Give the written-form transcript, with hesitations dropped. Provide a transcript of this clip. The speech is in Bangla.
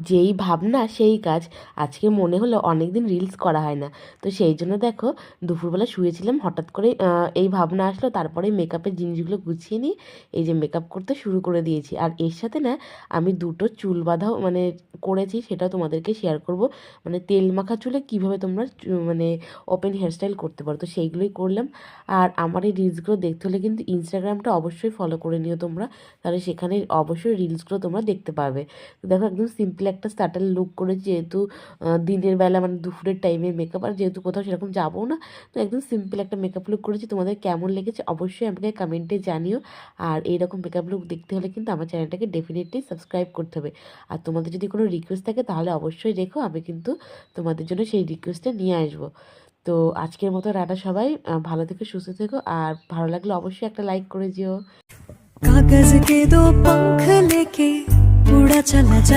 যেই ভাবনা সেই কাজ। আজকে মনে হলো অনেক দিন রিলস করা হয় না, তো সেই জন্য দেখো দুপুরবেলা শুয়েছিলাম, হঠাৎ করে এই ভাবনা আসলো, তারপরে মেকআপের জিনিসগুলো গুছিয়ে নিয়ে এই যে মেকআপ করতে শুরু করে দিয়েছি। আর এর সাথে না আমি দুটো চুল বাঁধাও মানে করেছি, সেটাও তোমাদেরকে শেয়ার করব। মানে তেল মাখা চুলে কীভাবে তোমরা মানে ওপেন হেয়ারস্টাইল করতে পারো, তো সেইগুলোই করলাম। আর আমার এই রিলসগুলো দেখতে হলে কিন্তু ইনস্টাগ্রামটা অবশ্যই ফলো করে নিও তোমরা, তাহলে সেখানে অবশ্যই রিলসগুলো তোমরা দেখতে পাবে। তো দেখো একদম সিম্পল একটা স্টার্টার লুক করেছি, যেহেতু দিনের বেলা মানে দুপুরের টাইমে মেকআপ, আর যেহেতু কোথাও সেরকম যাবো না, তো একদম সিম্পল একটা মেকআপ লুক করেছি। তোমাদের কেমন লেগেছে অবশ্যই আমাকে কমেন্টে জানিও। আর এইরকম মেকআপ লুক দেখতে হলে কিন্তু আমার চ্যানেলটাকে ডেফিনেটলি সাবস্ক্রাইব করতে হবে। আর তোমাদের যদি কোনো রিকোয়েস্ট থাকে তাহলে অবশ্যই রেখো, আমি কিন্তু তোমাদের জন্য সেই রিকোয়েস্টটা নিয়ে আসবো। তো আজকের মতো রাটা সবাই ভালো থেকো, সুস্থ থেকো, আর ভালো লাগলে অবশ্যই একটা লাইক করে দিও। कागज के दो पंख लेके उड़ा चला जा।